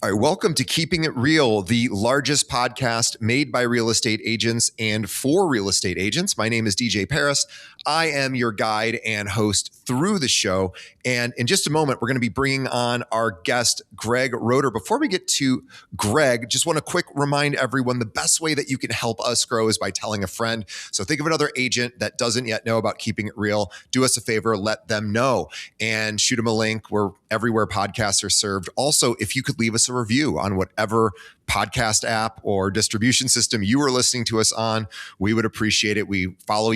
All right, welcome to Keeping It Real, the largest podcast made by real estate agents and for real estate agents. My name is DJ Paris. I am your guide and host through the show. And in just a moment, we're going to be bringing on our guest, Greg Roeder. Before we get to Greg, just want to quick remind everyone the best way that you can help us grow is by telling a friend. So think of another agent that doesn't yet know about Keeping It Real. Do us a favor, let them know and shoot them a link. We're everywhere podcasts are served. Also, if you could leave us a review on whatever podcast app or distribution system you are listening to us on, we would appreciate it. We follow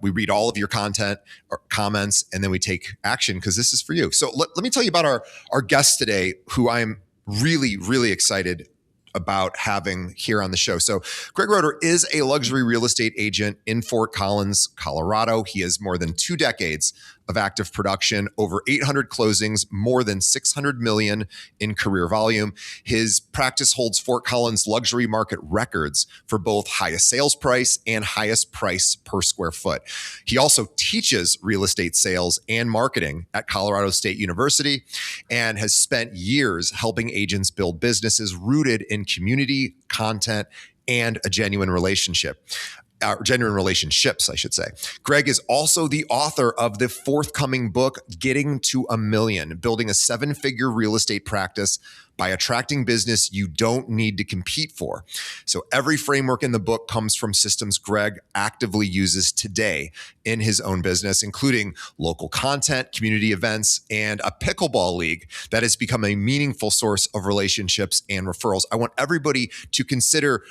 we read all of your content or comments, and then we take action because this is for you. So let me tell you about our guest today, who I'm really, really excited about having here on the show. So Greg Roeder is a luxury real estate agent in Fort Collins, Colorado. He has more than 2 decades of active production, over 800 closings, more than 600 million in career volume. His practice holds Fort Collins luxury market records for both highest sales price and highest price per square foot. He also teaches real estate sales and marketing at Colorado State University and has spent years helping agents build businesses rooted in community, content, and a genuine genuine relationships, I should say. Greg is also the author of the forthcoming book, Getting to a Million, Building a 7-Figure Real Estate Practice by Attracting Business You Don't Need to Compete For. So every framework in the book comes from systems Greg actively uses today in his own business, including local content, community events, and a pickleball league that has become a meaningful source of relationships and referrals. I want everybody to consider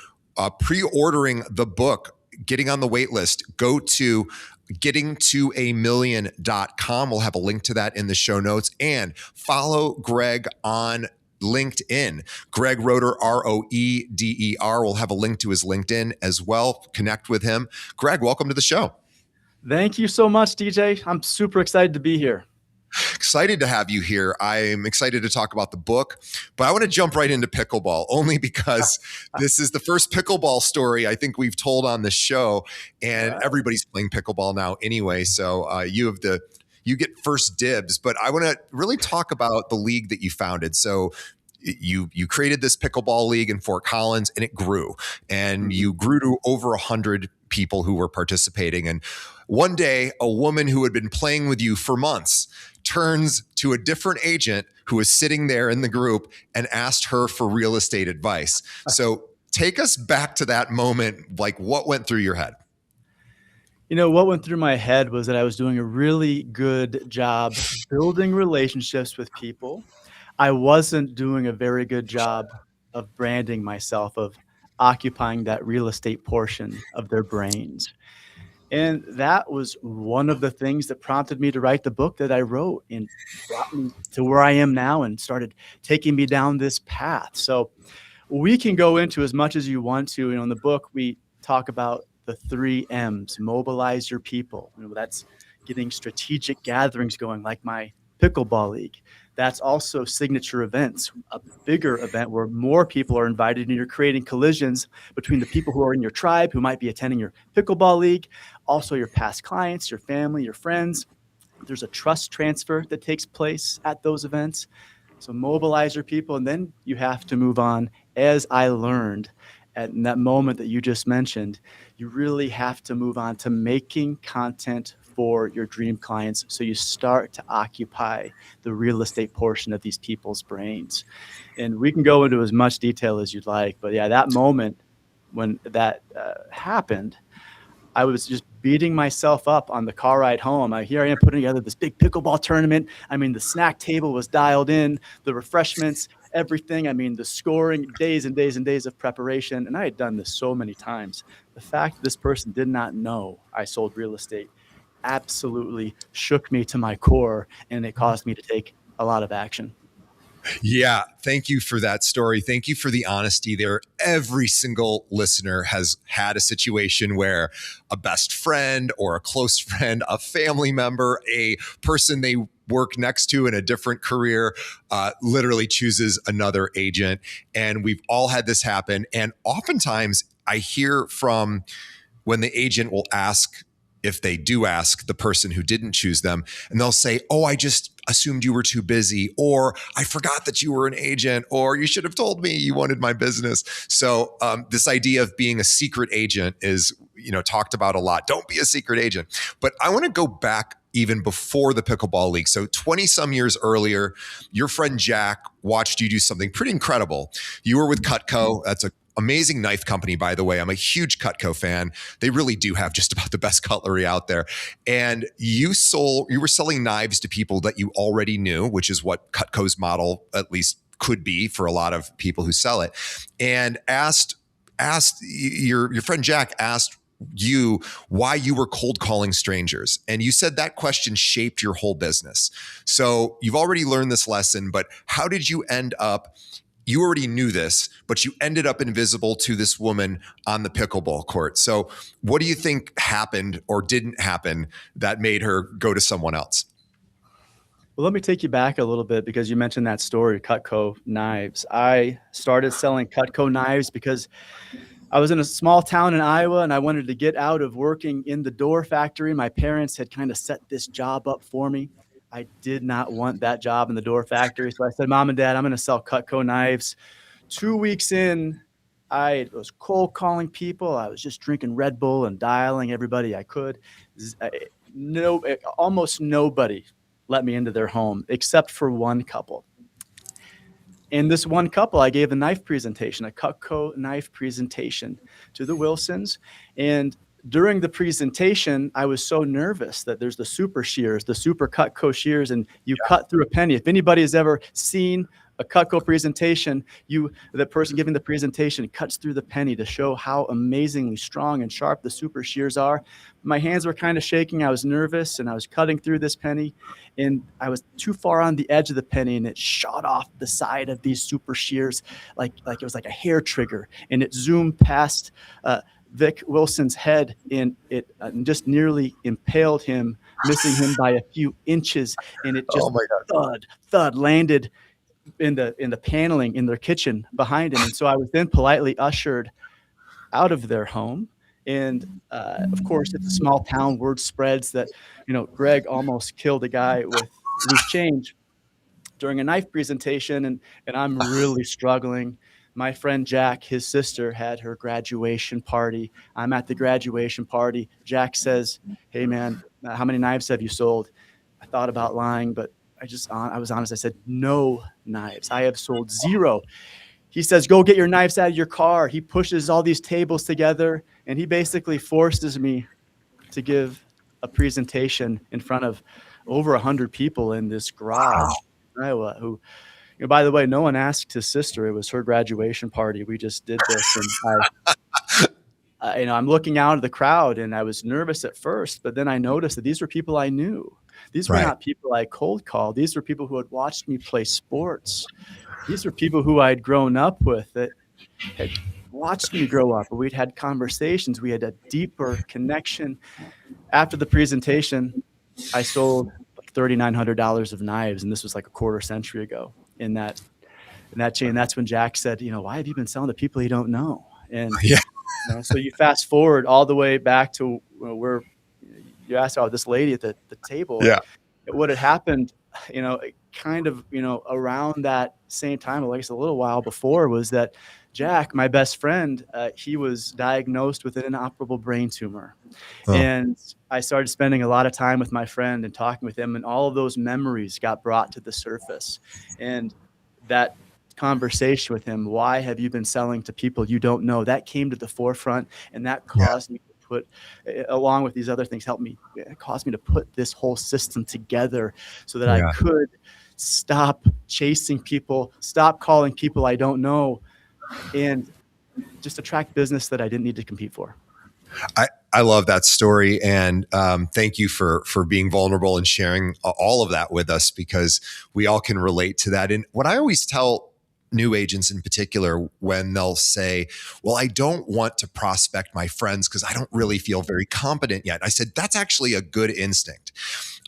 pre-ordering the book, getting on the wait list. Go to gettingtoamillion.com. We'll have a link to that in the show notes, and follow Greg on LinkedIn. Greg Roeder, Roeder. We'll have a link to his LinkedIn as well. Connect with him. Greg, welcome to the show. Thank you so much, DJ. I'm super excited to be here. Excited to have you here. I'm excited to talk about the book, but I want to jump right into pickleball only because this is the first pickleball story I think we've told on the show, and everybody's playing pickleball now anyway. So you get first dibs, but I want to really talk about the league that you founded. So you created this pickleball league in Fort Collins, and it grew, and you grew to over 100 people who were participating. And one day, a woman who had been playing with you for months turns to a different agent who was sitting there in the group and asked her for real estate advice. So take us back to that moment. Like, what went through your head? You know, what went through my head was that I was doing a really good job building relationships with people. I wasn't doing a very good job of branding myself, of occupying that real estate portion of their brains. And that was one of the things that prompted me to write the book that I wrote and brought me to where I am now and started taking me down this path. So we can go into as much as you want to. You know, in the book, we talk about the 3 M's: mobilize your people. You know, that's getting strategic gatherings going, like my pickleball league. That's also signature events, a bigger event where more people are invited and you're creating collisions between the people who are in your tribe, who might be attending your pickleball league, also your past clients, your family, your friends. There's a trust transfer that takes place at those events. So mobilize your people, and then you have to move on. As I learned at that moment that you just mentioned, you really have to move on to making content for your dream clients. So you start to occupy the real estate portion of these people's brains. And we can go into as much detail as you'd like, but yeah, that moment when that happened, I was just beating myself up on the car ride home. Here I am putting together this big pickleball tournament. I mean, the snack table was dialed in, the refreshments, everything. I mean, the scoring, days and days and days of preparation. And I had done this so many times. The fact that this person did not know I sold real estate absolutely shook me to my core, and it caused me to take a lot of action. Yeah. Thank you for that story. Thank you for the honesty there. Every single listener has had a situation where a best friend or a close friend, a family member, a person they work next to in a different career, literally chooses another agent. And we've all had this happen. And oftentimes I hear from when the agent will ask if they do ask the person who didn't choose them, and they'll say, "Oh, I just assumed you were too busy," or "I forgot that you were an agent," or "You should have told me you wanted my business." So this idea of being a secret agent is, talked about a lot. Don't be a secret agent. But I want to go back even before the pickleball league. So 20 some years earlier, your friend Jack watched you do something pretty incredible. You were with Cutco. That's an amazing knife company, by the way. I'm a huge Cutco fan. They really do have just about the best cutlery out there. And you were selling knives to people that you already knew, which is what Cutco's model at least could be for a lot of people who sell it. And your friend Jack asked you why you were cold calling strangers. And you said that question shaped your whole business. So you've already learned this lesson, but how did you end up? You already knew this, but you ended up invisible to this woman on the pickleball court. So what do you think happened or didn't happen that made her go to someone else? Well, let me take you back a little bit because you mentioned that story, Cutco knives. I started selling Cutco knives because I was in a small town in Iowa and I wanted to get out of working in the door factory. My parents had kind of set this job up for me. I did not want that job in the door factory. So I said, Mom and Dad, I'm going to sell Cutco knives. 2 weeks in, I was cold calling people. I was just drinking Red Bull and dialing everybody I could. Almost nobody let me into their home except for one couple. In this one couple, I gave a knife presentation, a Cutco knife presentation to the Wilsons. And during the presentation, I was so nervous that there's the super shears, the super Cutco shears, and you cut through a penny. If anybody has ever seen a Cutco presentation, the person giving the presentation cuts through the penny to show how amazingly strong and sharp the super shears are. My hands were kind of shaking. I was nervous, and I was cutting through this penny, and I was too far on the edge of the penny, and it shot off the side of these super shears like it was like a hair trigger, and it zoomed past Vic Wilson's head, and it just nearly impaled him, missing him by a few inches, and it just thud landed in the paneling in their kitchen behind him. And so I was then politely ushered out of their home. And of course, it's a small town. Word spreads that, Greg almost killed a guy with loose change during a knife presentation. And I'm really struggling. My friend Jack, his sister, had her graduation party. I'm at the graduation party. Jack says, "Hey, man, how many knives have you sold?" I thought about lying, but I was honest. I said, "No knives. I have sold 0." He says, "Go get your knives out of your car." He pushes all these tables together, and he basically forces me to give a presentation in front of over 100 people in this garage in Iowa who, by the way, no one asked his sister. It was her graduation party. We just did this. And I'm looking out at the crowd, and I was nervous at first, but then I noticed that these were people I knew. These were not people I cold called. These were people who had watched me play sports. These were people who I'd grown up with, that had watched me grow up. We'd had conversations. We had a deeper connection. After the presentation, I sold like $3,900 of knives, and this was like a quarter century ago in that chain. That's when Jack said, "Why have you been selling to people you don't know?" And so you fast forward all the way back to where you asked about this lady at the table. Yeah. What had happened, kind of, around that same time, like I guess a little while before, was that Jack, my best friend, he was diagnosed with an inoperable brain tumor. And I started spending a lot of time with my friend and talking with him, and all of those memories got brought to the surface. And that conversation with him, "Why have you been selling to people you don't know?" that came to the forefront, and that caused me to put, along with these other things, caused me to put this whole system together so that I could stop chasing people, stop calling people I don't know, and just attract business that I didn't need to compete for. I love that story, and thank you for being vulnerable and sharing all of that with us, because we all can relate to that. And what I always tell new agents in particular, when they'll say, "Well, I don't want to prospect my friends because I don't really feel very competent yet," I said, "That's actually a good instinct."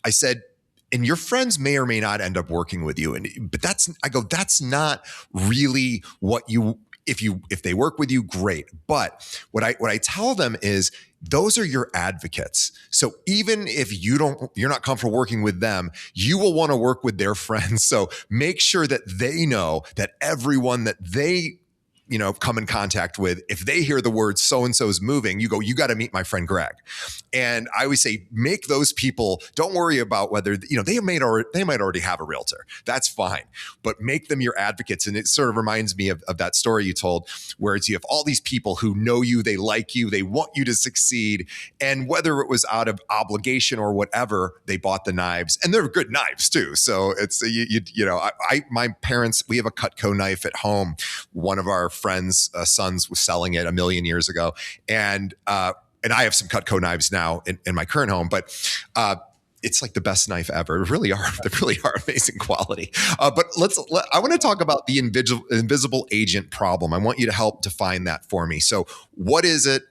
I said, "And your friends may or may not end up working with you. But that's not really what you, if they work with you, great. But what I tell them is, those are your advocates. So even if you're not comfortable working with them, you will want to work with their friends. So make sure that they know that everyone that they come in contact with, if they hear the word so and so is moving, you go, you got to meet my friend Greg. And I always say, make those people, don't worry about whether they might already have a realtor. That's fine, but make them your advocates. And it sort of reminds me of that story you told, where you have all these people who know you, they like you, they want you to succeed, and whether it was out of obligation or whatever, they bought the knives, and they're good knives too. So it's my parents, we have a Cutco knife at home. One of our friends' sons was selling it a million years ago, and I have some Cutco knives now in my current home, but it's like the best knife ever. They really are amazing quality. But I want to talk about the invisible agent problem. I want you to help define that for me. So what is it,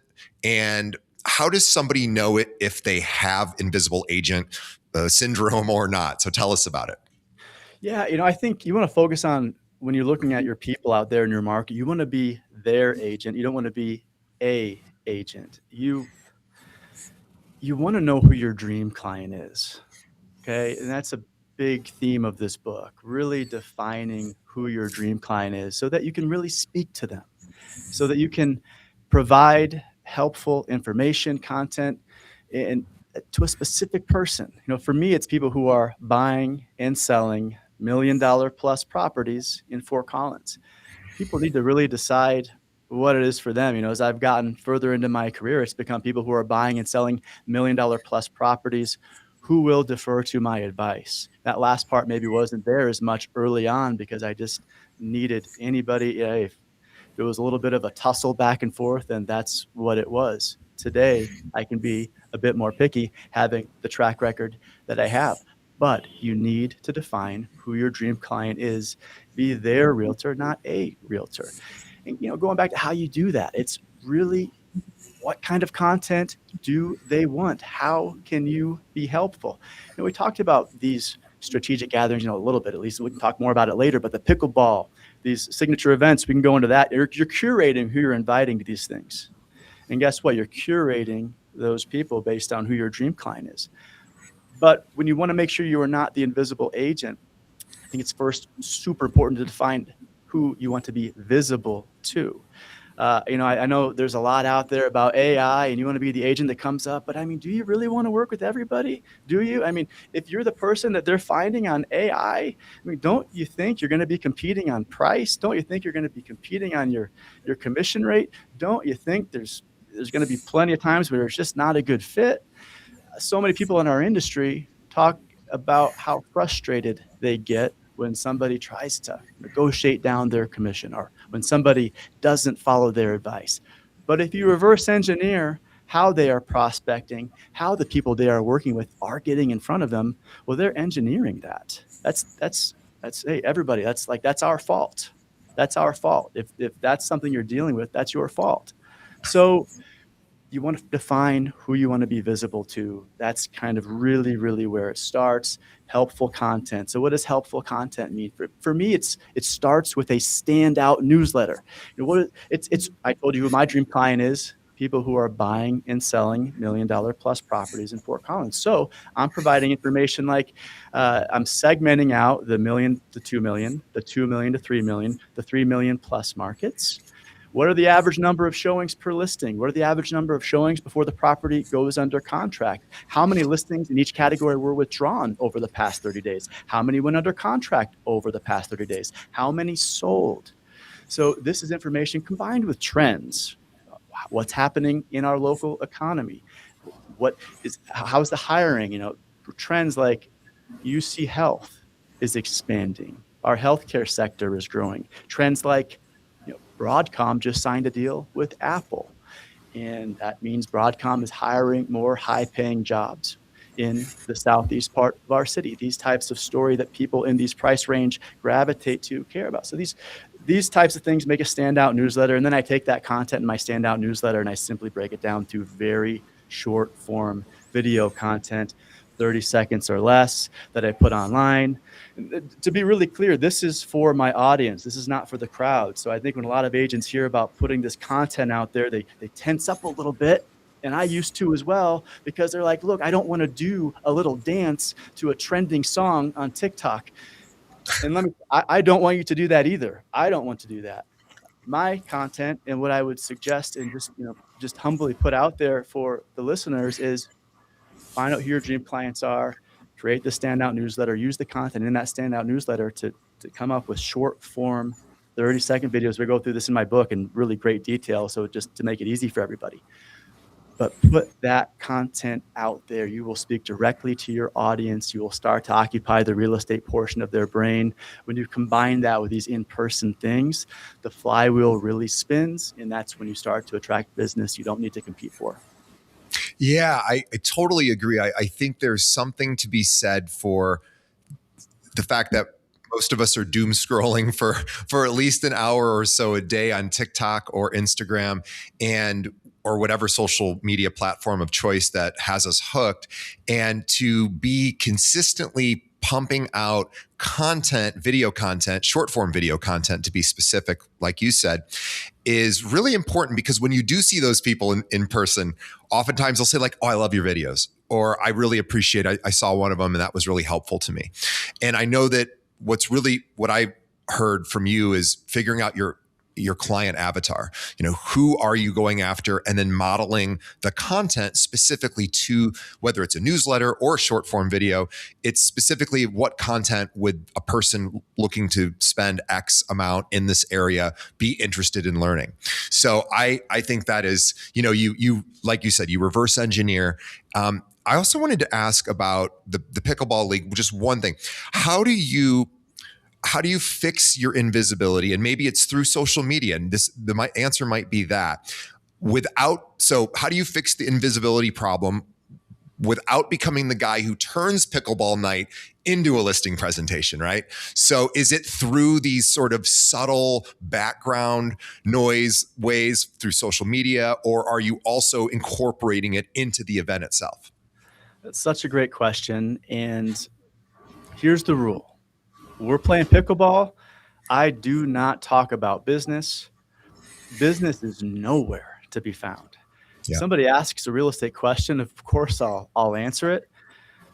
and how does somebody know it if they have invisible agent syndrome or not? So tell us about it. Yeah, I think you want to focus on, when you're looking at your people out there in your market, you want to be their agent. You don't want to be a agent. You want to know who your dream client is. Okay. And that's a big theme of this book, really defining who your dream client is so that you can really speak to them, so that you can provide helpful information, content, and to a specific person. For me, it's people who are buying and selling $1 million plus properties in Fort Collins. People need to really decide what it is for them. As I've gotten further into my career, it's become people who are buying and selling $1 million plus properties who will defer to my advice. That last part maybe wasn't there as much early on because I just needed anybody. If there was a little bit of a tussle back and forth, and that's what it was. Today, I can be a bit more picky, having the track record that I have. But you need to define who your dream client is. Be their realtor, not a realtor. And going back to how you do that, it's really, what kind of content do they want? How can you be helpful? We talked about these strategic gatherings, a little bit, at least. We can talk more about it later, but the pickleball, these signature events, we can go into that. You're curating who you're inviting to these things. And guess what? You're curating those people based on who your dream client is. But when you want to make sure you are not the invisible agent, I think it's first super important to define who you want to be visible to. I know there's a lot out there about AI and you want to be the agent that comes up, but do you really want to work with everybody? Do you? If you're the person that they're finding on AI, don't you think you're going to be competing on price? Don't you think you're going to be competing on your commission rate? Don't you think there's going to be plenty of times where it's just not a good fit? So many people in our industry talk about how frustrated they get when somebody tries to negotiate down their commission or when somebody doesn't follow their advice. But if you reverse engineer how they are prospecting, how the people they are working with are getting in front of them, well, they're engineering that. That's hey, everybody, that's our fault. That's our fault. If that's something you're dealing with, that's your fault. So you want to define who you want to be visible to. That's kind of really, really where it starts. Helpful content. So what does helpful content mean? For me, it starts with a standout newsletter. I told you who my dream client is. People who are buying and selling $1 million plus properties in Fort Collins. So I'm providing information like I'm segmenting out the $1 million to $2 million, the $2 million to $3 million, the $3 million plus markets. What are the average number of showings per listing? What are the average number of showings before the property goes under contract? How many listings in each category were withdrawn over the past 30 days? How many went under contract over the past 30 days? How many sold? So this is information combined with trends. What's happening in our local economy? How's the hiring? Trends like UC Health is expanding. Our healthcare sector is growing. Trends like Broadcom just signed a deal with Apple, and that means Broadcom is hiring more high-paying jobs in the southeast part of our city. These types of story that people in these price range gravitate to, care about. So these types of things make a standout newsletter, and then I take that content in my standout newsletter and I simply break it down to very short form video content, 30 seconds or less, that I put online. To be really clear, this is for my audience. This is not for the crowd. So I think when a lot of agents hear about putting this content out there, they tense up a little bit And I used to as well, because they're like, look, I don't want to do a little dance to a trending song on TikTok. And I don't want you to do that either. I don't want to do that. My content and what I would suggest and just humbly put out there for the listeners is find out who your dream clients are, create the standout newsletter, use the content in that standout newsletter to come up with short form 30-second videos. We go through this in my book in really great detail. So just to make it easy for everybody, but put that content out there. You will speak directly to your audience. You will start to occupy the real estate portion of their brain. When you combine that with these in-person things, the flywheel really spins, and that's when you start to attract business you don't need to compete for. Yeah, I totally agree. I think there's something to be said for the fact that most of us are doom scrolling for at least an hour or so a day on TikTok or Instagram and or whatever social media platform of choice that has us hooked, and to be consistently pumping out content, video content, short form video content to be specific, like you said, is really important, because when you do see those people in person, oftentimes they'll say like, oh, I love your videos, or I really appreciate it. I saw one of them and that was really helpful to me. And I know that what I heard from you is figuring out your client avatar. Who are you going after, and then modeling the content specifically to, whether it's a newsletter or a short form video, it's specifically what content would a person looking to spend X amount in this area be interested in learning. So I think that is, you like you said, you reverse engineer. I also wanted to ask about the pickleball league. Just one thing: how do you fix your invisibility? And maybe it's through social media. And my answer might be that. So how do you fix the invisibility problem without becoming the guy who turns pickleball night into a listing presentation, right? So is it through these sort of subtle background noise ways through social media, or are you also incorporating it into the event itself? That's such a great question. And here's the rule. We're playing pickleball. I do not talk about business. Business is nowhere to be found. Yeah. Somebody asks a real estate question, of course I'll answer it.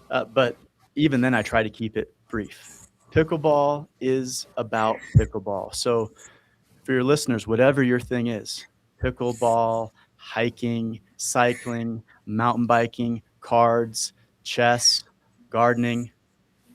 But even then I try to keep it brief. Pickleball is about pickleball. So for your listeners, whatever your thing is, pickleball, hiking, cycling, mountain biking, cards, chess, gardening,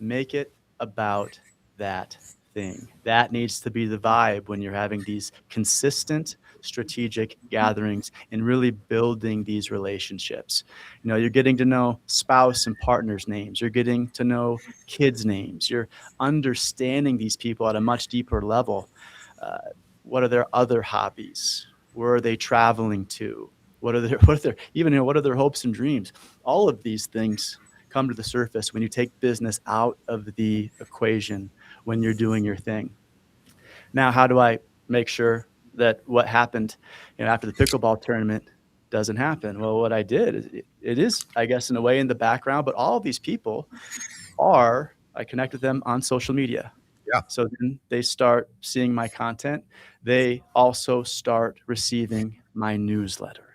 make it about that thing. That needs to be the vibe when you're having these consistent strategic gatherings and really building these relationships. You're getting to know spouse and partners' names. You're getting to know kids' names. You're understanding these people at a much deeper level. What are their other hobbies? Where are they traveling to? What are their hopes and dreams? All of these things come to the surface when you take business out of the equation when you're doing your thing. Now, how do I make sure that what happened, after the pickleball tournament doesn't happen? Well, what I did is it is, I guess, in a way in the background, but all of these people I connect with them on social media. Yeah. So then they start seeing my content. They also start receiving my newsletter.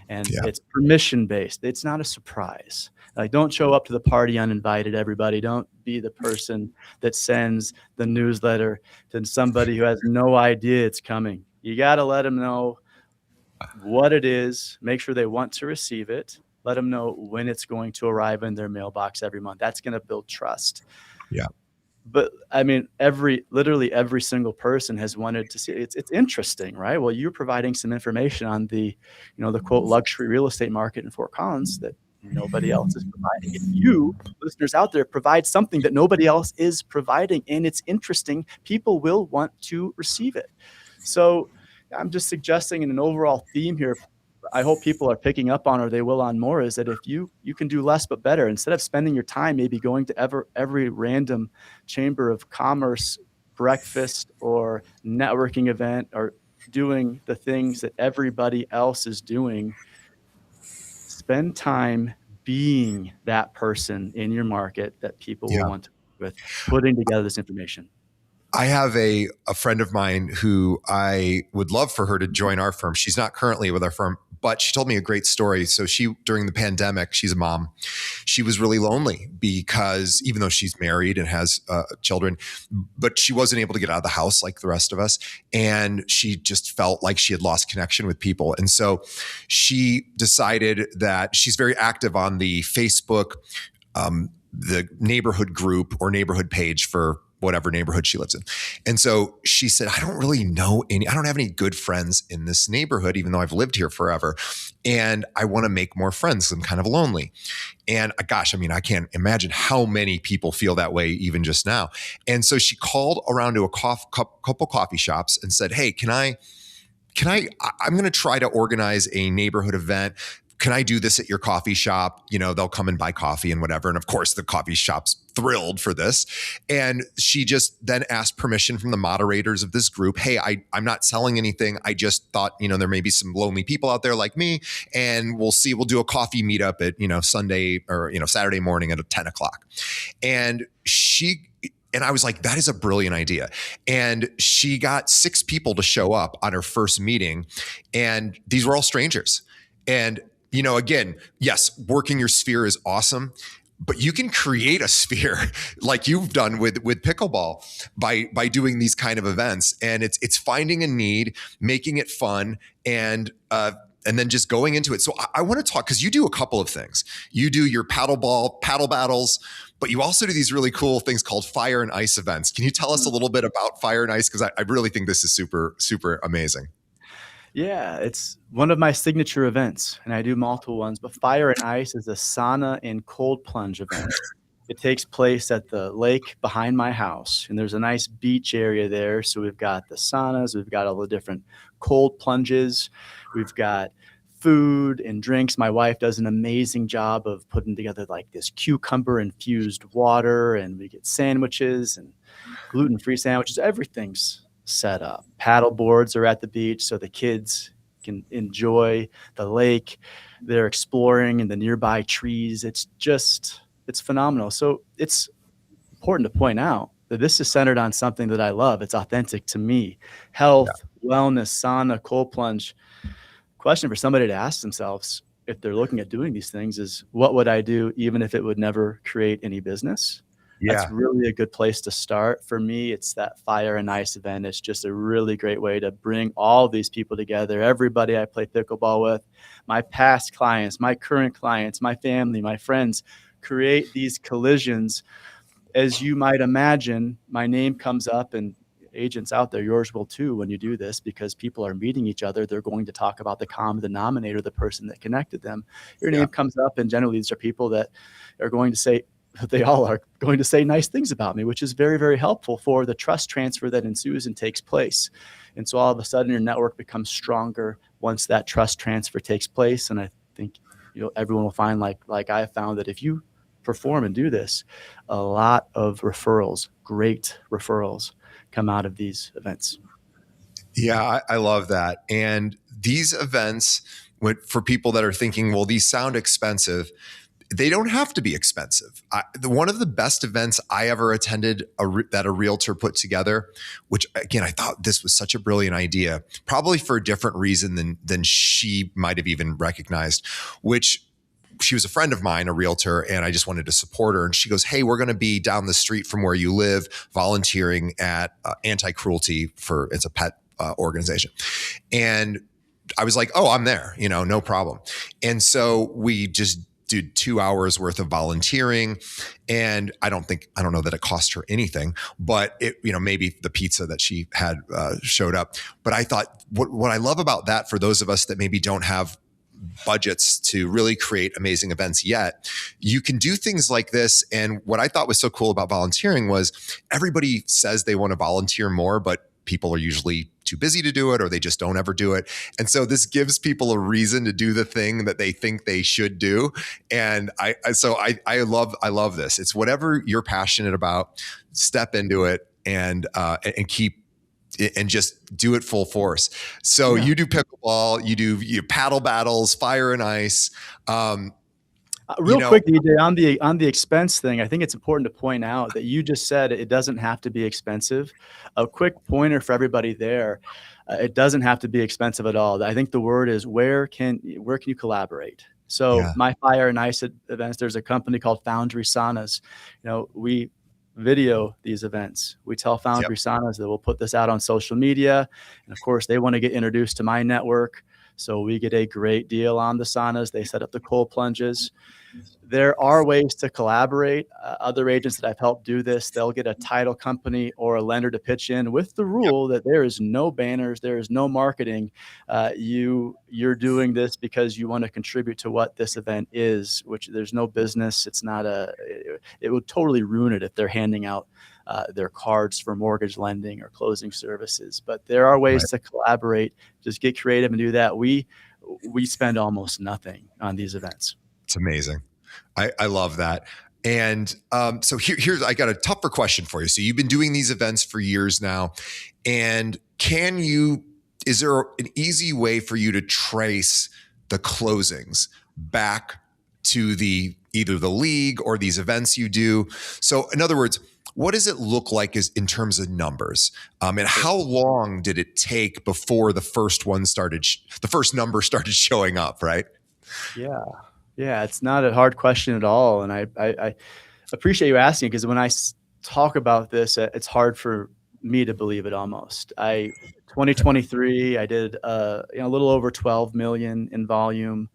And Yeah. it's permission based. It's not a surprise. Like, don't show up to the party uninvited, everybody. Don't be the person that sends the newsletter to somebody who has no idea it's coming. You got to let them know what it is, make sure they want to receive it, let them know when it's going to arrive in their mailbox every month. That's going to build trust. Yeah. But I mean, literally every single person has wanted to see it. It's interesting, right? Well, you're providing some information on the quote luxury real estate market in Fort Collins that nobody else is providing. If you listeners out there provide something that nobody else is providing and it's interesting, people will want to receive it. So I'm just suggesting in an overall theme here, I hope people are picking up on, or they will on more, is that if you can do less but better, instead of spending your time maybe going to every random chamber of commerce breakfast or networking event or doing the things that everybody else is doing, spend time being that person in your market that people will Yeah. want to work with, putting together this information. I have a friend of mine who I would love for her to join our firm. She's not currently with our firm, but she told me a great story. So she, during the pandemic, she's a mom. She was really lonely because even though she's married and has children, but she wasn't able to get out of the house like the rest of us. And she just felt like she had lost connection with people. And so she decided that she's very active on the Facebook, the neighborhood group or neighborhood page for whatever neighborhood she lives in. And so she said, I don't really know I don't have any good friends in this neighborhood, even though I've lived here forever. And I want to make more friends. I'm kind of lonely. And gosh, I mean, I can't imagine how many people feel that way even just now. And so she called around to a couple coffee shops and said, hey, I'm going to try to organize a neighborhood event. Can I do this at your coffee shop? You know, they'll come and buy coffee and whatever. And of course, the coffee shop's thrilled for this. And she just then asked permission from the moderators of this group. Hey, I'm not selling anything. I just thought, there may be some lonely people out there like me. And we'll do a coffee meetup at, Sunday or, Saturday morning at 10 o'clock. And I was like, that is a brilliant idea. And she got 6 people to show up on her first meeting. And these were all strangers. And, again, yes, working your sphere is awesome, but you can create a sphere like you've done with pickleball by doing these kind of events. And it's finding a need, making it fun, and then just going into it. So I want to talk, because you do a couple of things. You do your paddle battles, but you also do these really cool things called fire and ice events. Can you tell us a little bit about fire and ice? Because I really think this is super, super amazing. Yeah, it's one of my signature events, and I do multiple ones, but Fire and Ice is a sauna and cold plunge event. It takes place at the lake behind my house, and there's a nice beach area there. So we've got the saunas, we've got all the different cold plunges, we've got food and drinks. My wife does an amazing job of putting together like this cucumber infused water, and we get sandwiches and gluten-free sandwiches. Everything's set up. Paddle boards are at the beach so the kids can enjoy the lake. They're exploring in the nearby trees. It's phenomenal. So it's important to point out that this is centered on something that I love. It's authentic to me. Health, wellness, sauna, cold plunge. Question for somebody to ask themselves if they're looking at doing these things is, what would I do even if it would never create any business? That's really a good place to start. For me, it's that Fire and Ice event. It's just a really great way to bring all these people together. Everybody I play pickleball with, my past clients, my current clients, my family, my friends, create these collisions. As you might imagine, my name comes up, and agents out there, yours will too, when you do this, because people are meeting each other. They're going to talk about the common denominator, the person that connected them. Your name comes up, and generally these are people that are going to say, they all are going to say nice things about me, which is very, very helpful for the trust transfer that ensues and takes place. And so all of a sudden your network becomes stronger once that trust transfer takes place. And I think everyone will find, like I found, that if you perform and do this, a lot of referrals, great referrals, come out of these events. Yeah, I love that. And these events, for people that are thinking, well, these sound expensive, they don't have to be expensive. One of the best events I ever attended that a realtor put together, which again, I thought this was such a brilliant idea, probably for a different reason than she might have even recognized, which she was a friend of mine, a realtor, and I just wanted to support her. And she goes, hey, we're going to be down the street from where you live volunteering at anti-cruelty it's a pet organization. And I was like, oh, I'm there, no problem. And so we just did 2 hours worth of volunteering. And I don't know that it cost her anything, but maybe the pizza that she had showed up. But I thought what I love about that, for those of us that maybe don't have budgets to really create amazing events yet, you can do things like this. And what I thought was so cool about volunteering was everybody says they want to volunteer more, but people are usually too busy to do it, or they just don't ever do it. And so this gives people a reason to do the thing that they think they should do. And I love this. It's whatever you're passionate about, step into it and keep and just do it full force. So you do pickleball, you do paddle battles, fire and ice. You Real know, quick, DJ, on the expense thing, I think it's important to point out that you just said it doesn't have to be expensive. A quick pointer for everybody there, it doesn't have to be expensive at all. I think the word is where can you collaborate? So yeah, my Fire and Ice events, there's a company called Foundry Saunas. We video these events. We tell yep, Foundry Saunas that we'll put this out on social media, and of course, they want to get introduced to my network. So we get a great deal on the saunas. They set up the cold plunges. There are ways to collaborate. Other agents that I've helped do this, they'll get a title company or a lender to pitch in with the yep, rule that there is no banners, there is no marketing. You're doing this because you want to contribute to what this event is, which there's no business. It's not it would totally ruin it if they're handing out their cards for mortgage lending or closing services. But there are ways right. to collaborate. Just get creative and do that. We spend almost nothing on these events. It's amazing. I love that. And so here's I got a tougher question for you. So you've been doing these events for years now, and is there an easy way for you to trace the closings back to either the league or these events you do? So in other words, what does it look like in terms of numbers? And how long did it take before the first number started showing up? Right. Yeah. Yeah, it's not a hard question at all, and I appreciate you asking because when I talk about this, it's hard for me to believe it almost. 2023, I did a little over 12 million in volume.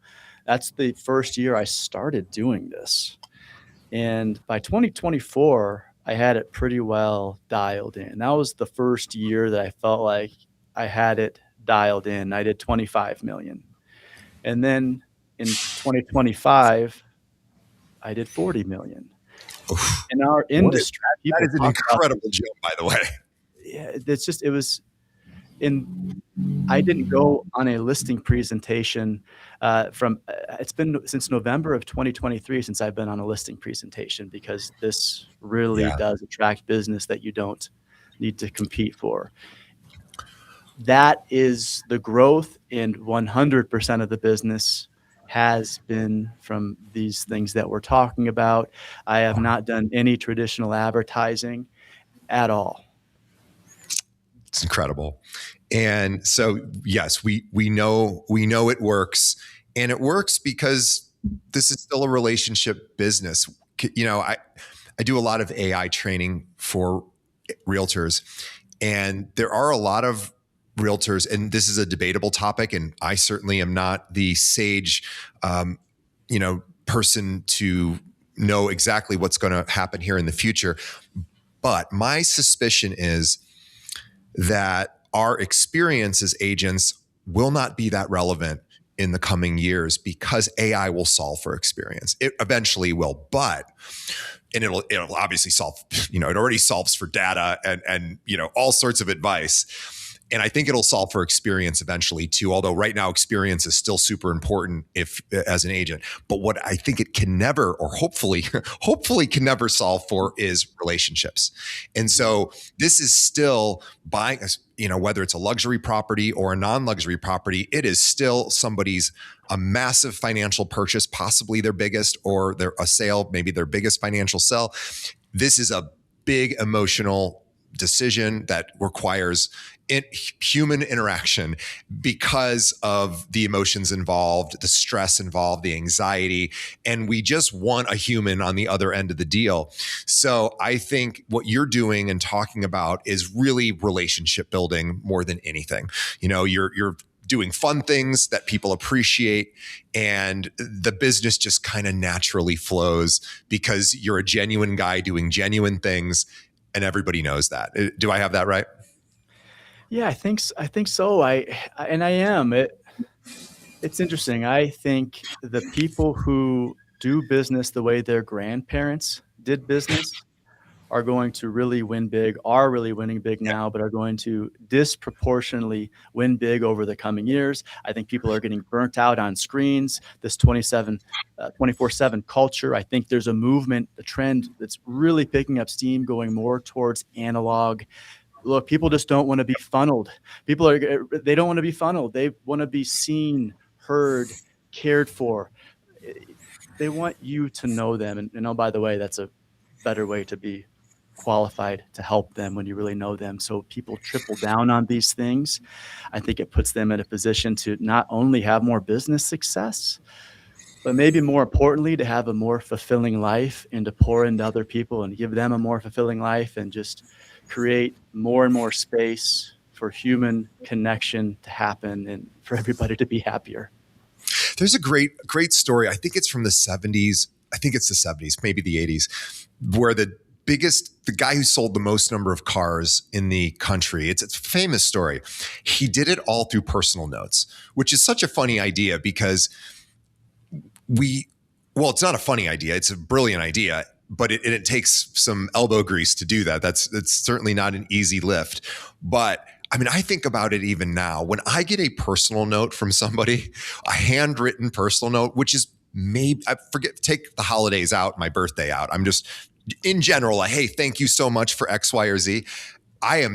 That's the first year I started doing this, and by 2024, I had it pretty well dialed in. That was the first year that I felt like I had it dialed in. I did 25 million, and then in 2025 I did 40 million. Oof. In our What is industry, that people is an talk about this. incredible jump, by the way. Yeah, it was in I didn't go on a listing presentation it's been since November of 2023 since I've been on a listing presentation because this really Yeah. does attract business that you don't need to compete for. That is the growth, and 100% of the business has been from these things that we're talking about. I have not done any traditional advertising at all. It's incredible. And so yes, we know it works, and it works because this is still a relationship business. I do a lot of AI training for realtors, and there are a lot of realtors, and this is a debatable topic, and I certainly am not the sage person to know exactly what's going to happen here in the future. But my suspicion is that our experience as agents will not be that relevant in the coming years because AI will solve for experience. It eventually will, and it'll obviously solve, it already solves for data and all sorts of advice. And I think it'll solve for experience eventually too. Although right now experience is still super important as an agent. But what I think it can never, or hopefully can never solve for is relationships. And so this is still buying, whether it's a luxury property or a non-luxury property, it is still a massive financial purchase, possibly their biggest, or a sale, maybe their biggest financial sell. This is a big emotional decision that requires human interaction because of the emotions involved, the stress involved, the anxiety, and we just want a human on the other end of the deal. So I think what you're doing and talking about is really relationship building more than anything. You're doing fun things that people appreciate, and the business just kind of naturally flows because you're a genuine guy doing genuine things, and everybody knows that. Do I have that right? Yeah, I think so. I am. It's interesting. I think the people who do business the way their grandparents did business are going to really win big, are really winning big Yeah. now, but are going to disproportionately win big over the coming years. I think people are getting burnt out on screens, this 24/7 culture. I think there's a movement, a trend that's really picking up steam, going more towards analog. Look, people just don't want to be funneled. They don't want to be funneled. They want to be seen, heard, cared for. they want you to know them. And oh, by the way, that's a better way to be qualified to help them when you really know them. So people triple down on these things. I think it puts them in a position to not only have more business success, but maybe more importantly, to have a more fulfilling life and to pour into other people and give them a more fulfilling life and just create more and more space for human connection to happen and for everybody to be happier. There's a great story. I think it's from the 70s. I think it's the 70s, maybe the 80s, where the guy who sold the most number of cars in the country, it's a famous story. He did it all through personal notes, which is such a funny idea because it's not a funny idea. It's a brilliant idea, but it takes some elbow grease to do that. That's certainly not an easy lift. But I mean, I think about it even now. When I get a personal note from somebody, a handwritten personal note, which is maybe, I forget, take the holidays out, my birthday out. I'm just, in general, like, hey, thank you so much for X, Y, or Z. I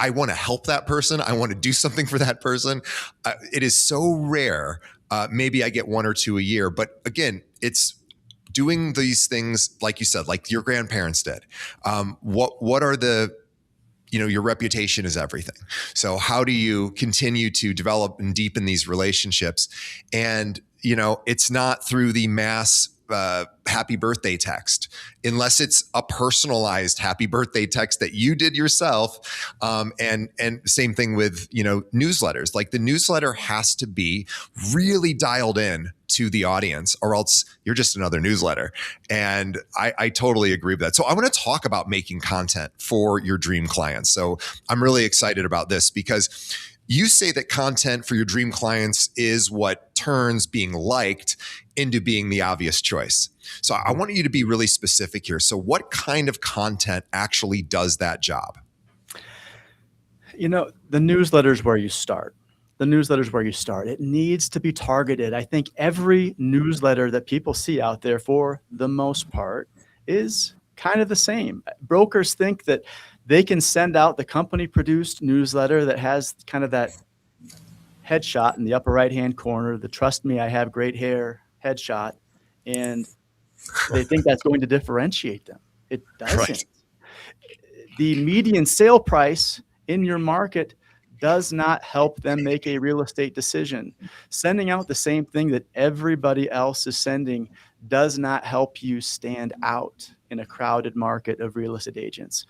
want to help that person. I want to do something for that person. It is so rare. Maybe I get one or two a year. But again, it's doing these things, like you said, like your grandparents did. What are the, your reputation is everything. So how do you continue to develop and deepen these relationships? And, it's not through the mass happy birthday text, unless it's a personalized happy birthday text that you did yourself. And same thing with, newsletters. Like the newsletter has to be really dialed in to the audience, or else you're just another newsletter. And I totally agree with that. So I want to talk about making content for your dream clients. So I'm really excited about this because you say that content for your dream clients is what turns being liked into being the obvious choice. So I want you to be really specific here. So what kind of content actually does that job? The newsletter is where you start. The newsletter is where you start. It needs to be targeted. I think every newsletter that people see out there, for the most part, is kind of the same. Brokers think that they can send out the company-produced newsletter that has kind of that headshot in the upper right-hand corner, the "Trust me, I have great hair" headshot, and they think that's going to differentiate them. It doesn't. Right. The median sale price in your market does not help them make a real estate decision. Sending out the same thing that everybody else is sending does not help you stand out in a crowded market of real estate agents.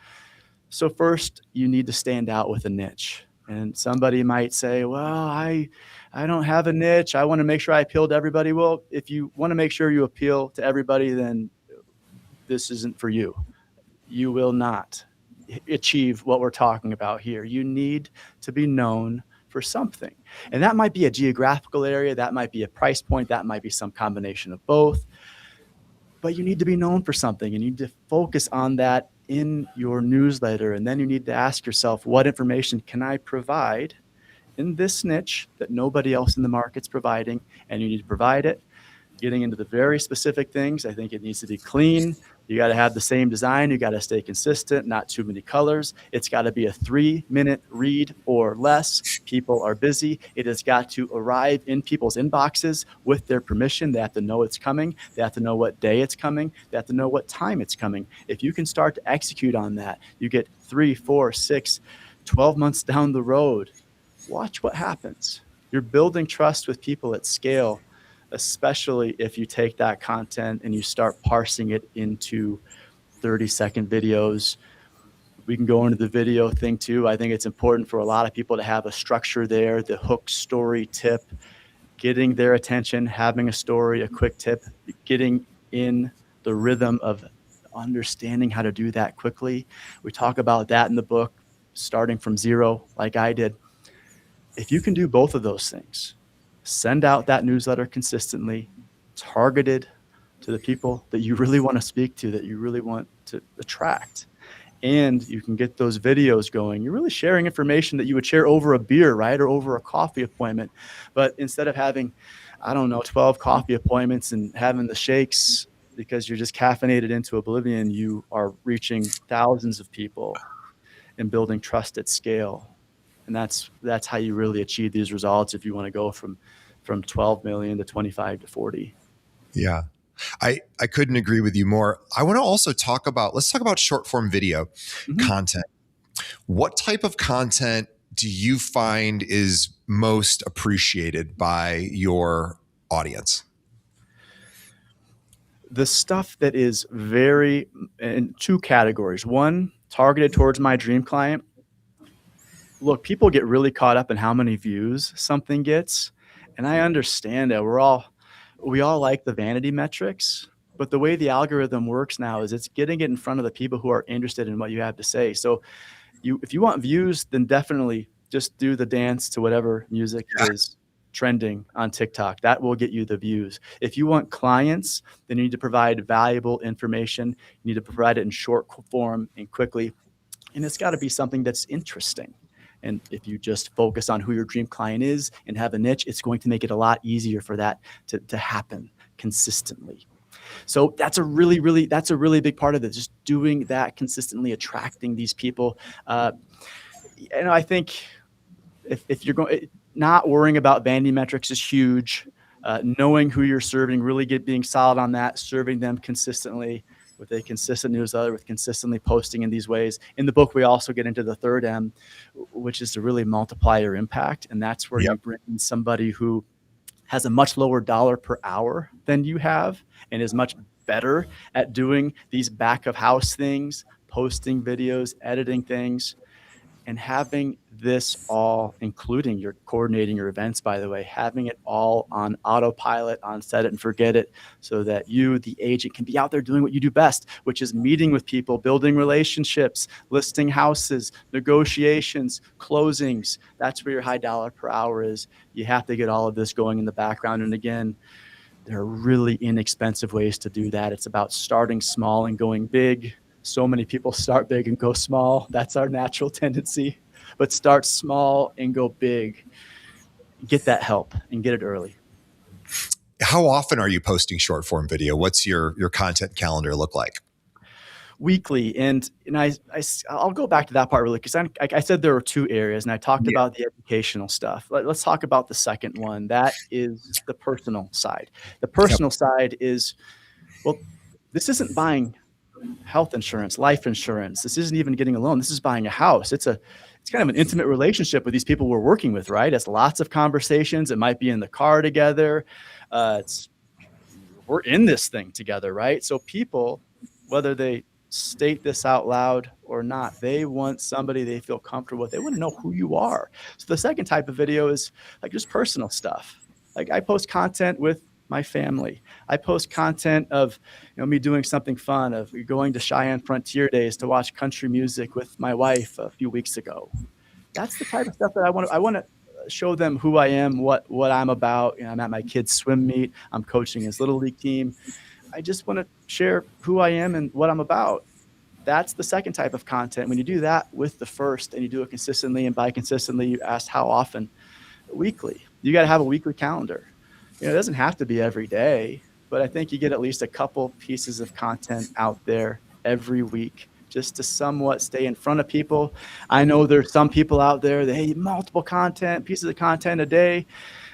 So first, you need to stand out with a niche. And somebody might say, well, I don't have a niche. I want to make sure I appeal to everybody. Well, if you want to make sure you appeal to everybody, then this isn't for you. You will not achieve what we're talking about here. You need to be known for something. And that might be a geographical area, that might be a price point, that might be some combination of both. But you need to be known for something, and you need to focus on that in your newsletter. And then you need to ask yourself, what information can I provide in this niche that nobody else in the market's providing? And you need to provide it. Getting into the very specific things, I think it needs to be clean. You got to have the same design. You got to stay consistent, not too many colors. It's got to be a 3-minute read or less. People are busy. It has got to arrive in people's inboxes with their permission. They have to know it's coming. They have to know what day it's coming. They have to know what time it's coming. If you can start to execute on that, you get 3, 4, 6, 12 months down the road. Watch what happens. You're building trust with people at scale, especially if you take that content and you start parsing it into 30-second videos. We can go into the video thing too. I think it's important for a lot of people to have a structure there, the hook, story, tip, getting their attention, having a story, a quick tip, getting in the rhythm of understanding how to do that quickly. We talk about that in the book, starting from zero, like I did. If you can do both of those things, send out that newsletter consistently, targeted to the people that you really want to speak to, that you really want to attract. And you can get those videos going. You're really sharing information that you would share over a beer, right? Or over a coffee appointment. But instead of having, 12 coffee appointments and having the shakes because you're just caffeinated into oblivion, you are reaching thousands of people and building trust at scale. And that's how you really achieve these results if you want to go from 12 million to 25 to 40. Yeah. I couldn't agree with you more. I want to also let's talk about short form video Mhm. content. What type of content do you find is most appreciated by your audience? The stuff that is very in two categories. One, targeted towards my dream client. Look, people get really caught up in how many views something gets, and I understand that we all like the vanity metrics, but the way the algorithm works now is it's getting it in front of the people who are interested in what you have to say. So if you want views, then definitely just do the dance to whatever music Yeah. is trending on TikTok. That will get you the views. If you want clients, then you need to provide valuable information. You need to provide it in short form and quickly. And it's got to be something that's interesting. And if you just focus on who your dream client is and have a niche, it's going to make it a lot easier for that to happen consistently. So that's a really big part of it. Just doing that consistently, attracting these people. I think if you're going, not worrying about vanity metrics is huge. Knowing who you're serving, really being solid on that, serving them consistently with a consistent newsletter, with consistently posting in these ways. In the book, we also get into the third M, which is to really multiply your impact. And that's where Yep. you bring in somebody who has a much lower dollar per hour than you have and is much better at doing these back of house things, posting videos, editing things, and having this all, including your coordinating your events, by the way, having it all on autopilot, on set it and forget it, so that you, the agent, can be out there doing what you do best, which is meeting with people, building relationships, listing houses, negotiations, closings. That's where your high dollar per hour is. You have to get all of this going in the background. And again, there are really inexpensive ways to do that. It's about starting small and going big. So many people start big and go small. That's our natural tendency. But start small and go big. Get that help and get it early. How often are you posting short form video? What's your content calendar look like? Weekly. I'll go back to that part really, because I said there were two areas, and I talked Yeah. about the educational stuff. Let's talk about the second one. That is the personal side. The Yep. personal side is, well, this isn't buying health insurance, life insurance. This isn't even getting a loan. This is buying a house. It's kind of an intimate relationship with these people we're working with, right? It's lots of conversations. It might be in the car together. We're in this thing together, right? So people, whether they state this out loud or not, they want somebody they feel comfortable with. They want to know who you are. So the second type of video is like just personal stuff. Like I post content with my family. I post content of me doing something fun, of going to Cheyenne Frontier Days to watch country music with my wife a few weeks ago. That's the type of stuff that I want to show them who I am, what I'm about. I'm at my kid's swim meet. I'm coaching his little league team. I just want to share who I am and what I'm about. That's the second type of content. When you do that with the first and you do it consistently, and by consistently, you asked how often, weekly. You got to have a weekly calendar. It doesn't have to be every day, but I think you get at least a couple pieces of content out there every week just to somewhat stay in front of people. I know there's some people out there that, hey, multiple pieces of content a day.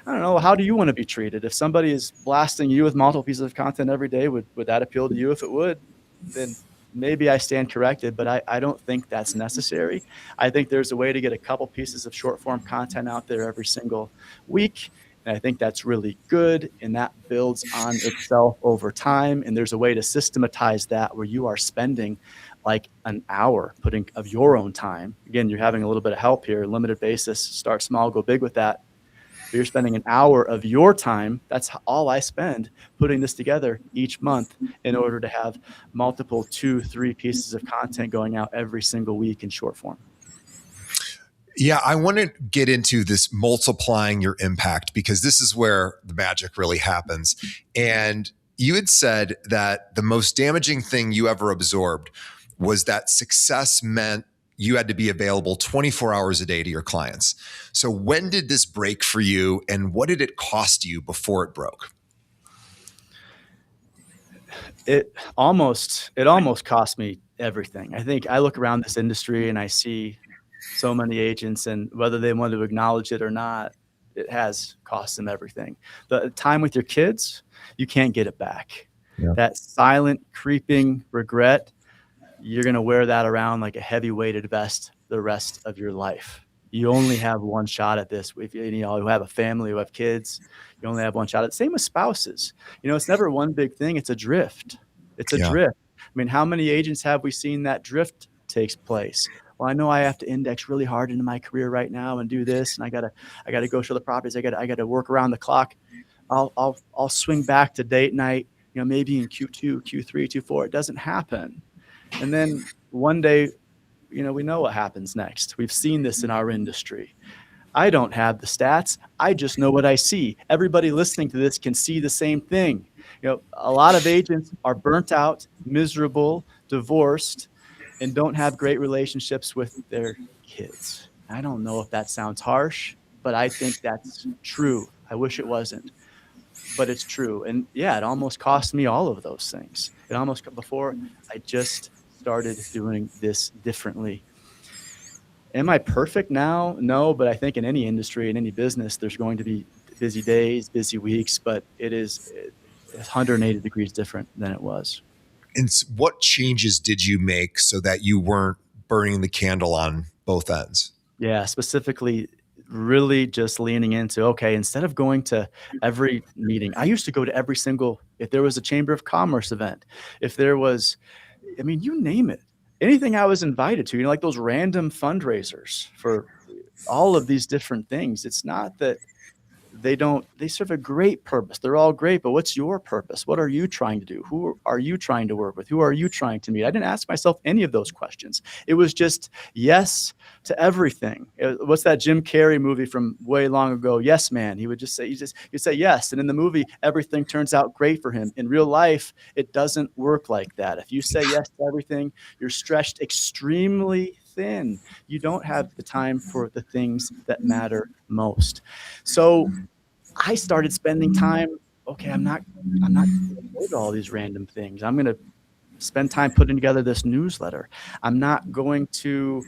I don't know. How do you want to be treated? If somebody is blasting you with multiple pieces of content every day, would that appeal to you? If it would, then maybe I stand corrected, but I don't think that's necessary. I think there's a way to get a couple pieces of short form content out there every single week. And I think that's really good. And that builds on itself over time. And there's a way to systematize that where you are spending like an hour of your own time. Again, you're having a little bit of help here, limited basis, start small, go big with that. But you're spending an hour of your time. That's all I spend putting this together each month in order to have multiple 2-3 pieces of content going out every single week in short form. Yeah, I want to get into this multiplying your impact because this is where the magic really happens. And you had said that the most damaging thing you ever absorbed was that success meant you had to be available 24 hours a day to your clients. So when did this break for you and what did it cost you before it broke? It almost cost me everything. I think I look around this industry and I see so many agents, and whether they want to acknowledge it or not, it has cost them everything. The time with your kids, you can't get it back. Yeah. That silent, creeping regret, you're going to wear that around like a heavy weighted vest the rest of your life. You only have one shot at this. If you know, who have a family, who have kids, you only have one shot at it. Same with spouses. You know, it's never one big thing. It's a drift. It's a Yeah. drift. I mean, how many agents have we seen that drift takes place? Well, I know I have to index really hard into my career right now and do this, and I gotta go show the properties. I gotta work around the clock. I'll swing back to date night. You know, maybe in Q2, Q3, Q4. It doesn't happen. And then one day, you know, we know what happens next. We've seen this in our industry. I don't have the stats. I just know what I see. Everybody listening to this can see the same thing. You know, a lot of agents are burnt out, miserable, divorced, and don't have great relationships with their kids. I don't know if that sounds harsh, but I think that's true. I wish it wasn't, but it's true. And yeah, it almost cost me all of those things. It almost, before I just started doing this differently. Am I perfect now? No, but I think in any industry, in any business, there's going to be busy days, busy weeks, but it's 180 degrees different than it was. And what changes did you make so that you weren't burning the candle on both ends? Yeah, specifically really just leaning into, okay, instead of going to every meeting, I used to go to every single, if there was a Chamber of Commerce event, if there was, I mean, you name it, anything I was invited to, you know, like those random fundraisers for all of these different things. It's not that they serve a great purpose. They're all great, but what's your purpose? What are you trying to do? Who are you trying to work with? Who are you trying to meet? I didn't ask myself any of those questions. It was just yes to everything. What's that Jim Carrey movie from way long ago? Yes, Man. He would just say, he'd say yes. And in the movie, everything turns out great for him. In real life, it doesn't work like that. If you say yes to everything, you're stretched extremely thin. You don't have the time for the things that matter most. So I started spending time. Okay, I'm not going to go to all these random things. I'm going to spend time putting together this newsletter. I'm not going to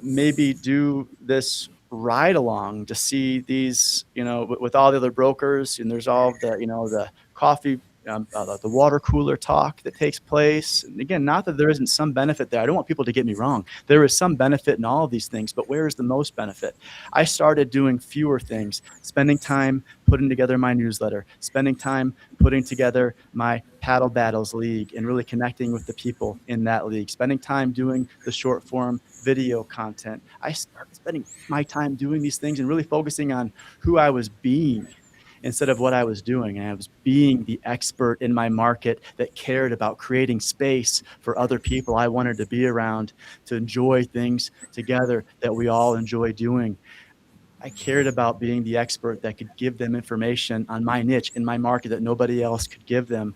maybe do this ride along to see these, you know, with all the other brokers, and there's all the, you know, the coffee, the water cooler talk that takes place. And again, not that there isn't some benefit there. I don't want people to get me wrong. There is some benefit in all of these things, but where is the most benefit? I started doing fewer things, spending time putting together my newsletter, spending time putting together my Paddle Battles League and really connecting with the people in that league, spending time doing the short form video content. I started spending my time doing these things and really focusing on who I was being instead of what I was doing. And I was being the expert in my market that cared about creating space for other people I wanted to be around, to enjoy things together that we all enjoy doing. I cared about being the expert that could give them information on my niche in my market that nobody else could give them.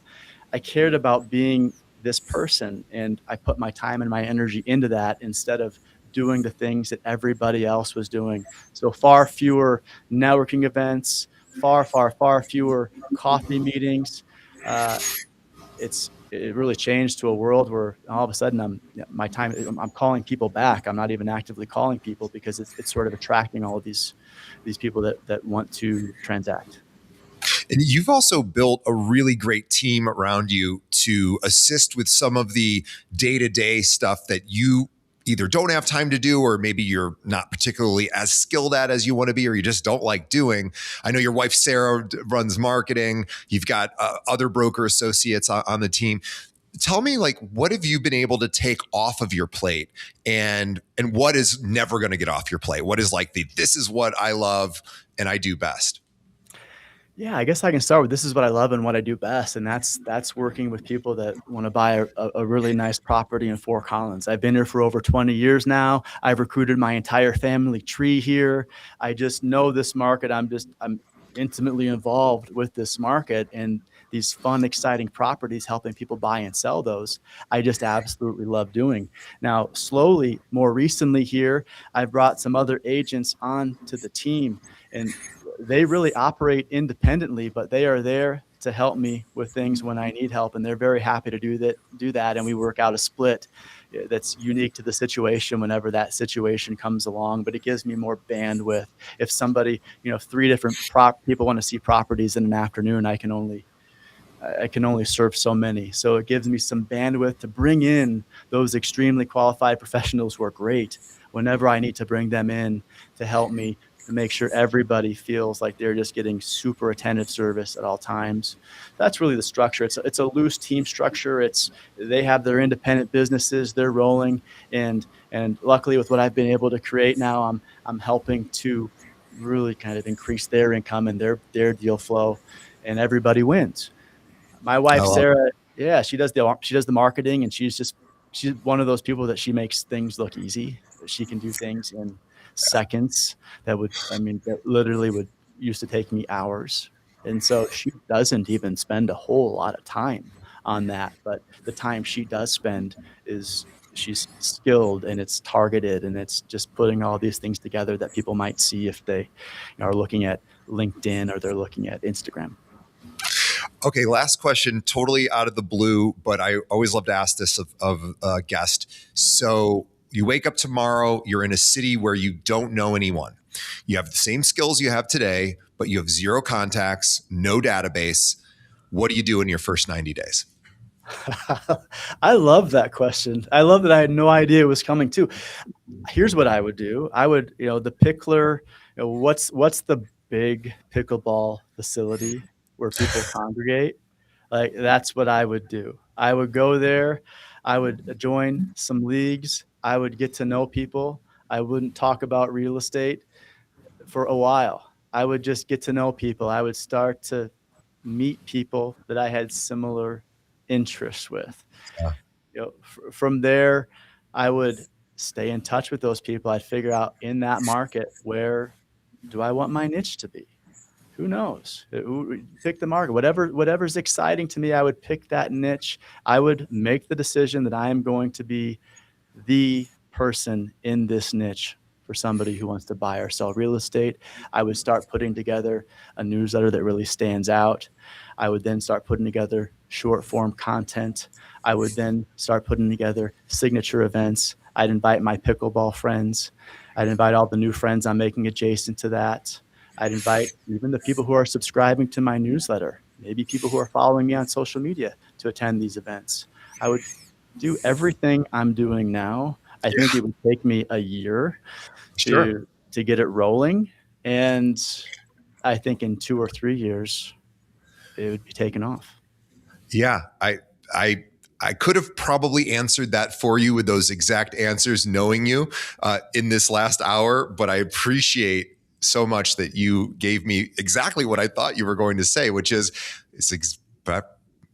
I cared about being this person, and I put my time and my energy into that instead of doing the things that everybody else was doing. So far fewer networking events, far fewer coffee meetings. It really changed to a world where all of a sudden I'm calling people back. I'm not even actively calling people because it's sort of attracting all of these people that want to transact. And you've also built a really great team around you to assist with some of the day-to-day stuff that you either don't have time to do, or maybe you're not particularly as skilled at as you want to be, or you just don't like doing. I know your wife, Sarah, runs marketing. You've got other broker associates on the team. Tell me, like, what have you been able to take off of your plate, and what is never going to get off your plate? What is like this is what I love and I do best? Yeah, I guess I can start with this is what I love and what I do best, and that's working with people that want to buy a really nice property in Fort Collins. I've been here for over 20 years now. I've recruited my entire family tree here. I just know this market. I'm intimately involved with this market and these fun, exciting properties, helping people buy and sell those. I just absolutely love doing. Now, slowly, more recently here, I've brought some other agents on to the team, and they really operate independently, but they are there to help me with things when I need help, and they're very happy to do that. And we work out a split. that's unique to the situation whenever that situation comes along, but it gives me more bandwidth. If somebody, if three different people want to see properties in an afternoon, I can only serve so many. So it gives me some bandwidth to bring in those extremely qualified professionals who are great whenever I need to bring them in to help me to make sure everybody feels like they're just getting super attentive service at all times. That's really the structure. It's a loose team structure. They have their independent businesses, they're rolling, and luckily with what I've been able to create now, I'm helping to really kind of increase their income and their deal flow, and everybody wins. My I wife, love Sarah, yeah, she does the marketing, and she's one of those people that she makes things look easy. She can do things in seconds that literally would used to take me hours. And so she doesn't even spend a whole lot of time on that. But the time she does spend is she's skilled, and it's targeted, and it's just putting all these things together that people might see if they are looking at LinkedIn or they're looking at Instagram. Okay, last question, totally out of the blue, but I always love to ask this of a guest. So you wake up tomorrow, you're in a city where you don't know anyone. You have the same skills you have today, but you have zero contacts, no database. What do you do in your first 90 days? I love that question. I love that I had no idea it was coming too. Here's what I would do. I would, the pickler, what's the big pickleball facility where people congregate? Like, that's what I would do. I would go there. I would join some leagues. I would get to know people. I wouldn't talk about real estate for a while. I would just get to know people. I would start to meet people that I had similar interests with. Yeah. From there, I would stay in touch with those people. I'd figure out in that market, where do I want my niche to be? Who knows? Pick the market. Whatever's exciting to me, I would pick that niche. I would make the decision that I am going to be the person in this niche for somebody who wants to buy or sell real estate. I would start putting together a newsletter that really stands out. I would then start putting together short form content. I would then start putting together signature events. I'd invite my pickleball friends. I'd invite all the new friends I'm making adjacent to that. I'd invite even the people who are subscribing to my newsletter, maybe people who are following me on social media, to attend these events. I would do everything I'm doing now. I think it would take me a year Sure. to get it rolling. And I think in 2 or 3 years, it would be taken off. Yeah, I could have probably answered that for you with those exact answers, knowing you in this last hour. But I appreciate so much that you gave me exactly what I thought you were going to say, which is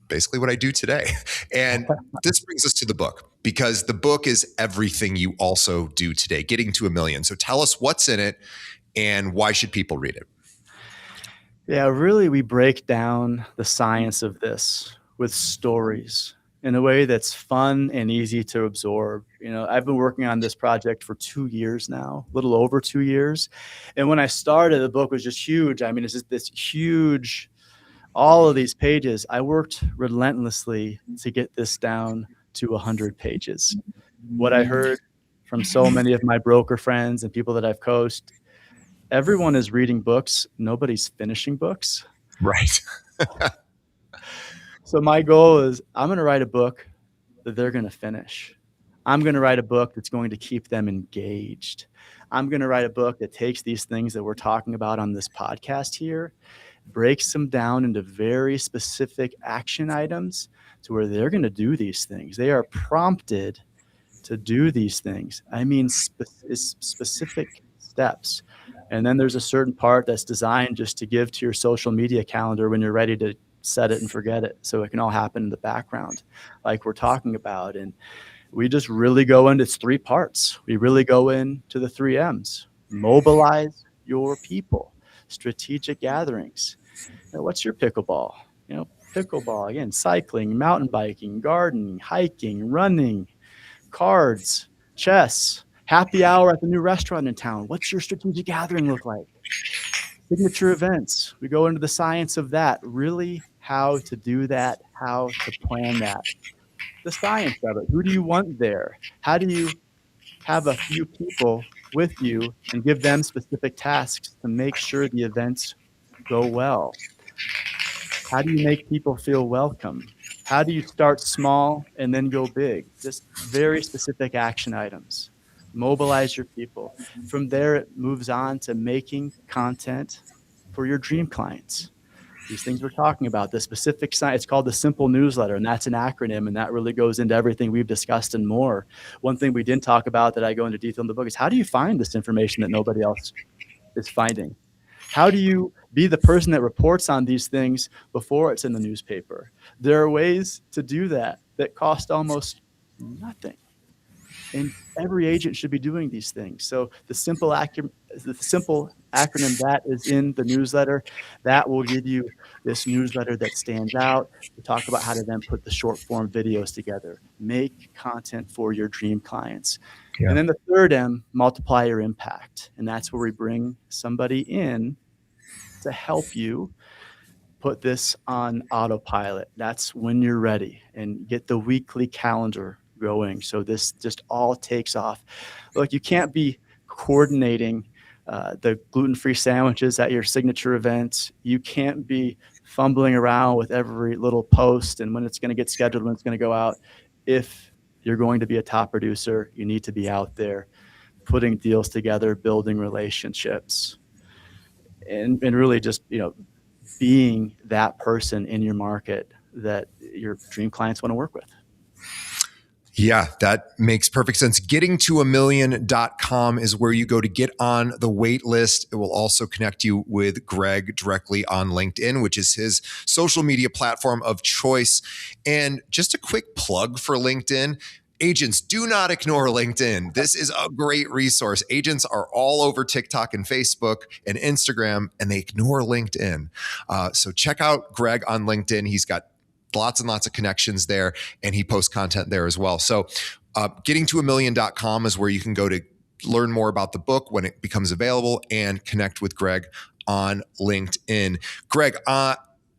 basically what I do today. And this brings us to the book, because the book is everything you also do today, Getting to a Million. So tell us what's in it and why should people read it? Yeah, really, we break down the science of this with stories in a way that's fun and easy to absorb. I've been working on this project for 2 years now, a little over 2 years. And when I started, the book was just huge. I mean, it's just this huge, all of these pages. I worked relentlessly to get this down to 100 pages. What I heard from so many of my broker friends and people that I've coached, everyone is reading books. Nobody's finishing books. Right. So my goal is, I'm going to write a book that they're going to finish. I'm going to write a book that's going to keep them engaged. I'm going to write a book that takes these things that we're talking about on this podcast here, breaks them down into very specific action items to where they're going to do these things. They are prompted to do these things. I mean, specific steps. And then there's a certain part that's designed just to give to your social media calendar when you're ready to set it and forget it, so it can all happen in the background like we're talking about. And we just really go into, it's 3 parts. We really go into the 3 M's. Mobilize your people. Strategic gatherings. What's your pickleball? Pickleball, again, cycling, mountain biking, gardening, hiking, running, cards, chess, happy hour at the new restaurant in town. What's your strategic gathering look like? Signature events. We go into the science of that, really how to do that, how to plan that. the science of it. Who do you want there? How do you have a few people with you and give them specific tasks to make sure the events go well? How do you make people feel welcome? How do you start small and then go big? Just very specific action items. Mobilize your people. From there, it moves on to making content for your dream clients. These things we're talking about, the specific science, it's called the simple newsletter, and that's an acronym, and that really goes into everything we've discussed and more. One thing we didn't talk about that I go into detail in the book is how do you find this information that nobody else is finding? How do you be the person that reports on these things before it's in the newspaper? There are ways to do that that cost almost nothing. And every agent should be doing these things. So the simple acronym that is in the newsletter, that will give you this newsletter that stands out. We talk about how to then put the short form videos together, make content for your dream clients. Yeah. And then the third M, multiply your impact. And that's where we bring somebody in to help you put this on autopilot. That's when you're ready, and get the weekly calendar going. So this just all takes off. Look, you can't be coordinating the gluten-free sandwiches at your signature events. You can't be fumbling around with every little post and when it's going to get scheduled, when it's going to go out. If you're going to be a top producer, you need to be out there putting deals together, building relationships, and really just, being that person in your market that your dream clients want to work with. Yeah, that makes perfect sense. Gettingtoamillion.com is where you go to get on the wait list. It will also connect you with Greg directly on LinkedIn, which is his social media platform of choice. And just a quick plug for LinkedIn. Agents, do not ignore LinkedIn. This is a great resource. Agents are all over TikTok and Facebook and Instagram, and they ignore LinkedIn. So check out Greg on LinkedIn. He's got lots and lots of connections there, and he posts content there as well. So gettingtoamillion.com is where you can go to learn more about the book when it becomes available and connect with Greg on LinkedIn. Greg,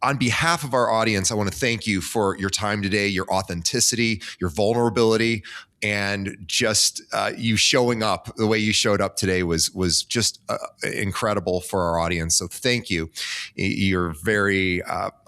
on behalf of our audience, I want to thank you for your time today, your authenticity, your vulnerability, and just you showing up the way you showed up today was just incredible for our audience. So thank you. You're very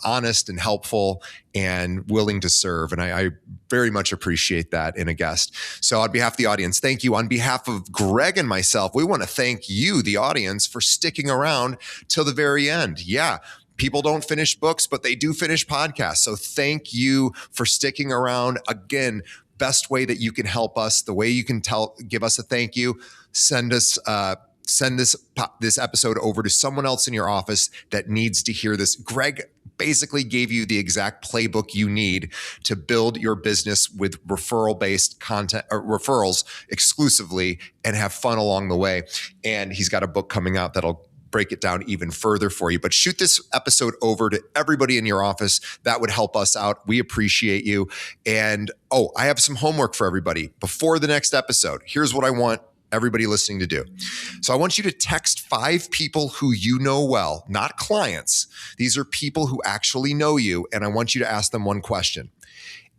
honest and helpful and willing to serve. And I very much appreciate that in a guest. So on behalf of the audience, thank you. On behalf of Greg and myself, we want to thank you, the audience, for sticking around till the very end. Yeah. People don't finish books, but they do finish podcasts. So thank you for sticking around. Again, best way that you can help us, the way you can give us a thank you, send this episode over to someone else in your office that needs to hear this. Greg basically gave you the exact playbook you need to build your business with referral-based content or referrals exclusively and have fun along the way. And he's got a book coming out that'll break it down even further for you. But shoot this episode over to everybody in your office. That would help us out. We appreciate you. And I have some homework for everybody before the next episode. Here's what I want everybody listening to do. So I want you to text 5 people who you know well, not clients. These are people who actually know you. And I want you to ask them one question.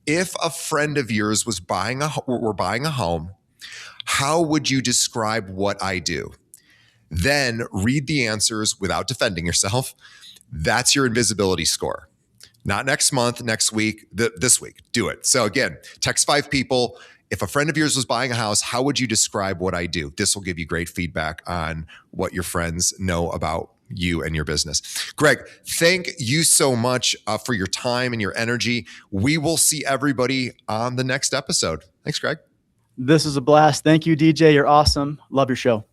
If a friend of yours were buying a home, how would you describe what I do? Then read the answers without defending yourself. That's your invisibility score. Not next month, next week, this week. Do it. So again, text 5 people. If a friend of yours was buying a house, how would you describe what I do? This will give you great feedback on what your friends know about you and your business. Greg, thank you so much for your time and your energy. We will see everybody on the next episode. Thanks, Greg. This is a blast. Thank you, DJ. You're awesome. Love your show.